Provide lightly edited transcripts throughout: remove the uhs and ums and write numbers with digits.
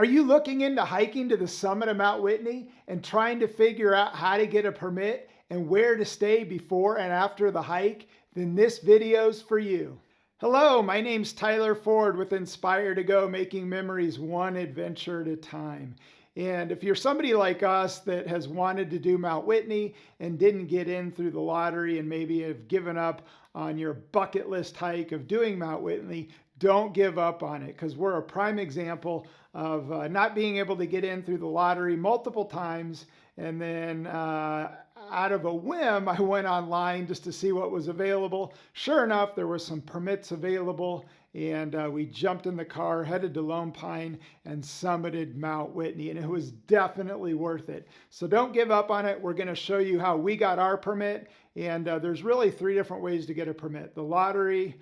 Are you looking into hiking to the summit of Mount Whitney and trying to figure out how to get a permit and where to stay before and after the hike? Then this video's for you. Hello, my name's Tyler Ford with Inspire to Go, making memories one adventure at a time. And if you're somebody like us that has wanted to do Mount Whitney and didn't get in through the lottery and maybe have given up on your bucket list hike of doing Mount Whitney, don't give up on it, because we're a prime example of not being able to get in through the lottery multiple times. And then out of a whim, I went online just to see what was available. Sure enough, there were some permits available, and we jumped in the car, headed to Lone Pine, and summited Mount Whitney, and it was definitely worth it. So don't give up on it. We're going to show you how we got our permit, and there's really 3 different ways to get a permit. The lottery,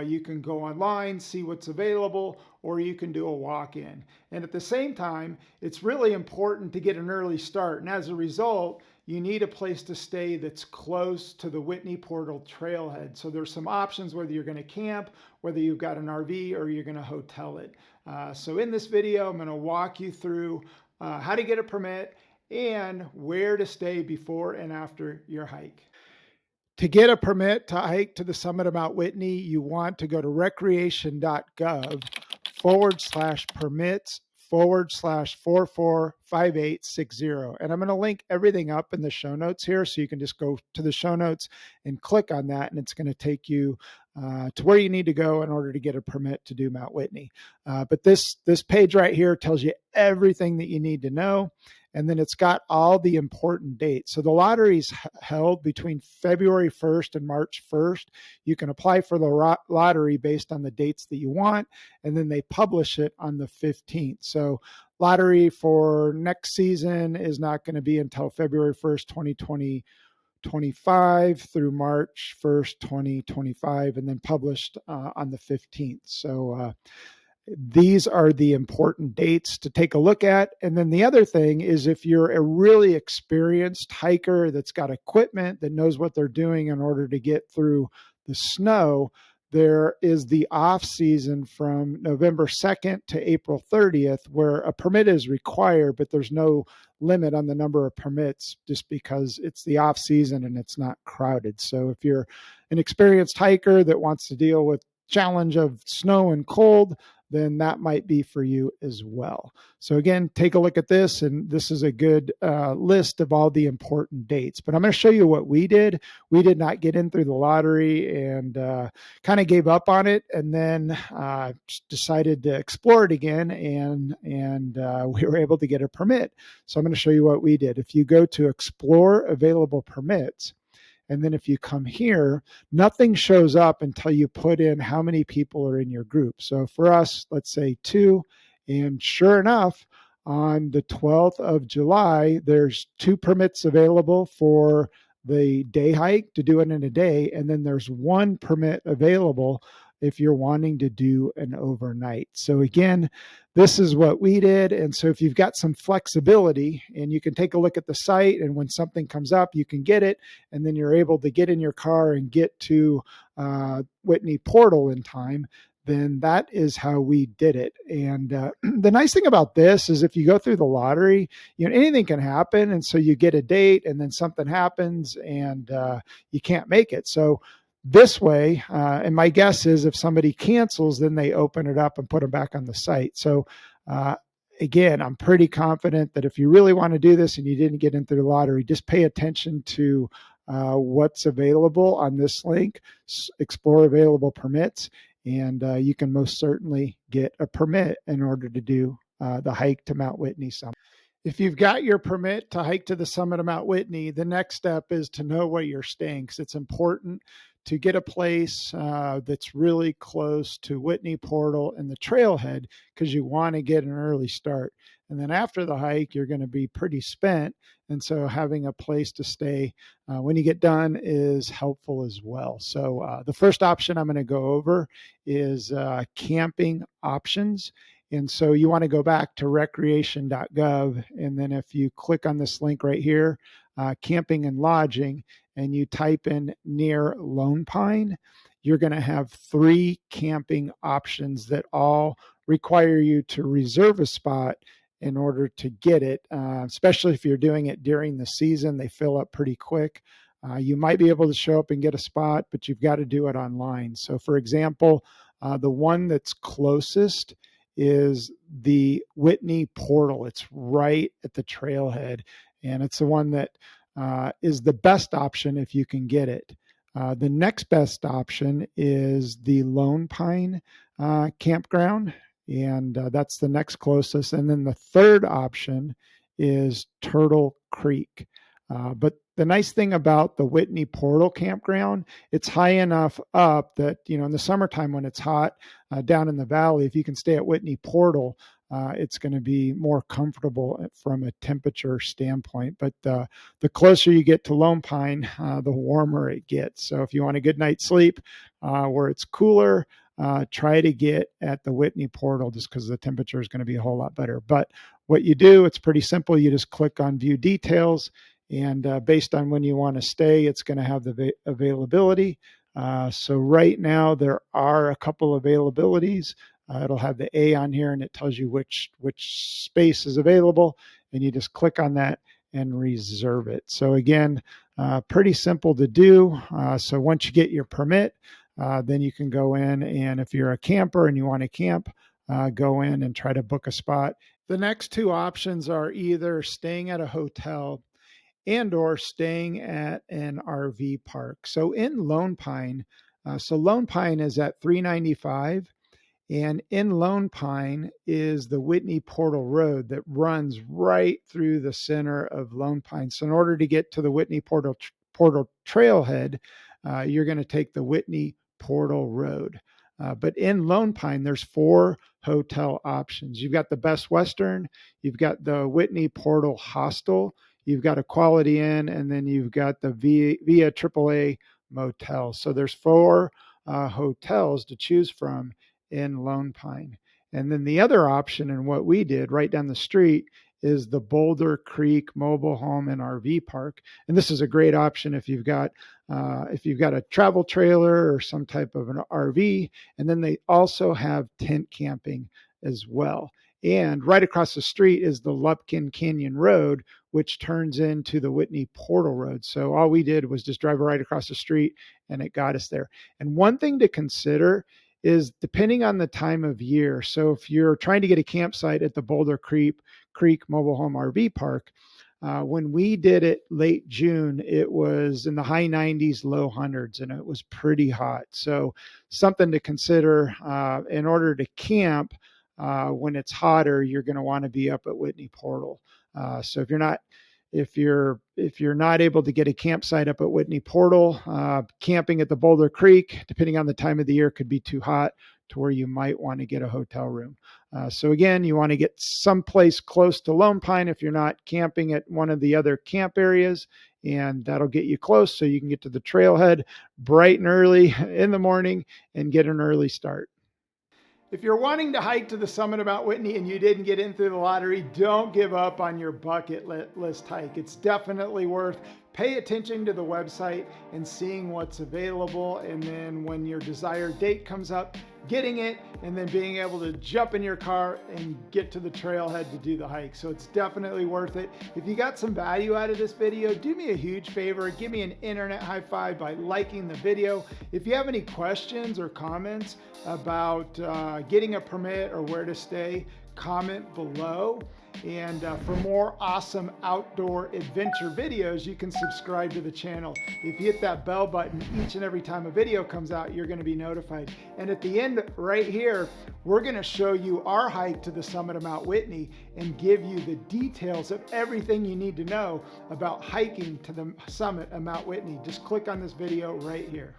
you can go online, see what's available, or you can do a walk-in. And at the same time, it's really important to get an early start. And as a result, you need a place to stay that's close to the Whitney Portal trailhead. So there's some options, whether you're going to camp, whether you've got an RV, or you're going to hotel it. So in this video, I'm going to walk you through how to get a permit and where to stay before and after your hike. To get a permit to hike to the summit of Mount Whitney, you want to go to recreation.gov/permits/445860. And I'm going to link everything up in the show notes here. So you can just go to the show notes and click on that, and it's going to take you to where you need to go in order to get a permit to do Mount Whitney. But this page right here tells you everything that you need to know. And then it's got all the important dates. So the lottery is held between February 1st and March 1st. You can apply for the lottery based on the dates that you want, and then they publish it on the 15th. So lottery for next season is not going to be until February 1st, 2025 through March 1st, 2025, and then published on the 15th. So these are the important dates to take a look at. And then the other thing is, if you're a really experienced hiker that's got equipment that knows what they're doing in order to get through the snow, there is the off season from November 2nd to April 30th, where a permit is required, but there's no limit on the number of permits just because it's the off season and it's not crowded. So if you're an experienced hiker that wants to deal with challenge of snow and cold, then that might be for you as well. So again, take a look at this, and this is a good list of all the important dates. But I'm going to show you what we did. We did not get in through the lottery and kind of gave up on it, and then decided to explore it again, and we were able to get a permit. So I'm going to show you what we did. If you go to Explore Available Permits, and then if you come here, nothing shows up until you put in how many people are in your group. So for us, let's say 2. And sure enough, on the 12th of July, there's 2 permits available for the day hike to do it in a day. And then there's 1 permit available if you're wanting to do an overnight. So again, this is what we did. And so if you've got some flexibility, and you can take a look at the site, and when something comes up, you can get it, and then you're able to get in your car and get to Whitney Portal in time, then that is how we did it. And the nice thing about this is, if you go through the lottery, anything can happen. And so you get a date, and then something happens, and you can't make it. So this way, and my guess is if somebody cancels, then they open it up and put them back on the site. So again, I'm pretty confident that if you really want to do this and you didn't get into the lottery, just pay attention to what's available on this link, Explore Available Permits, and you can most certainly get a permit in order to do the hike to Mount Whitney summit. If you've got your permit to hike to the summit of Mount Whitney, the next step is to know where you're staying, because it's important to get a place that's really close to Whitney Portal and the trailhead, because you want to get an early start. And then after the hike, you're going to be pretty spent. And so having a place to stay when you get done is helpful as well. So the first option I'm going to go over is camping options. And so you want to go back to recreation.gov. And then if you click on this link right here, camping and lodging, and you type in near Lone Pine, you're going to have 3 camping options that all require you to reserve a spot in order to get it, especially if you're doing it during the season. They fill up pretty quick. You might be able to show up and get a spot, but you've got to do it online. So, for example, the one that's closest is the Whitney Portal. It's right at the trailhead, and it's the one that is the best option if you can get it. The next best option is the Lone Pine campground, and that's the next closest. And then the third option is Turtle Creek. But the nice thing about the Whitney Portal campground, it's high enough up that, in the summertime when it's hot down in the valley, if you can stay at Whitney Portal, it's going to be more comfortable from a temperature standpoint. But the closer you get to Lone Pine, the warmer it gets. So if you want a good night's sleep where it's cooler, try to get at the Whitney Portal, just because the temperature is going to be a whole lot better. But what you do, it's pretty simple. You just click on View Details, and based on when you want to stay, it's going to have the availability. So right now there are a couple availabilities. It'll have the A on here, and it tells you which space is available, and you just click on that and reserve it. So again, pretty simple to do. So once you get your permit, then you can go in, and if you're a camper and you want to camp, go in and try to book a spot. The next two options are either staying at a hotel and or staying at an RV park. So in Lone Pine, Lone Pine is at $395. And in Lone Pine is the Whitney Portal Road that runs right through the center of Lone Pine. So in order to get to the Whitney Portal Trailhead, you're going to take the Whitney Portal Road. But in Lone Pine, there's 4 hotel options. You've got the Best Western, you've got the Whitney Portal Hostel, you've got a Quality Inn, and then you've got the Via AAA Motel. So there's 4 hotels to choose from in Lone Pine. And then the other option, and what we did right down the street, is the Boulder Creek Mobile Home and RV Park. And this is a great option if you've got a travel trailer or some type of an RV. And then they also have tent camping as well. And right across the street is the Lupkin Canyon Road, which turns into the Whitney Portal Road. So all we did was just drive right across the street, and it got us there. And one thing to consider is depending on the time of year. So if you're trying to get a campsite at the Boulder Creek Mobile Home RV Park, when we did it late June, it was in the high 90s, low hundreds, and it was pretty hot. So something to consider in order to camp when it's hotter, you're going to want to be up at Whitney Portal. So if you're not able to get a campsite up at Whitney Portal, camping at the Boulder Creek, depending on the time of the year, could be too hot to where you might want to get a hotel room. So again, you want to get someplace close to Lone Pine if you're not camping at one of the other camp areas, and that'll get you close so you can get to the trailhead bright and early in the morning and get an early start. If you're wanting to hike to the summit of Mount Whitney and you didn't get in through the lottery, don't give up on your bucket list hike. It's definitely worth pay attention to the website and seeing what's available. And then when your desired date comes up, getting it, and then being able to jump in your car and get to the trailhead to do the hike. So it's definitely worth it. If you got some value out of this video, do me a huge favor. Give me an internet high five by liking the video. If you have any questions or comments about getting a permit or where to stay, comment below. And for more awesome outdoor adventure videos, you can subscribe to the channel. If you hit that bell button each and every time a video comes out, you're going to be notified. And at the end right here, we're going to show you our hike to the summit of Mount Whitney and give you the details of everything you need to know about hiking to the summit of Mount Whitney. Just click on this video right here.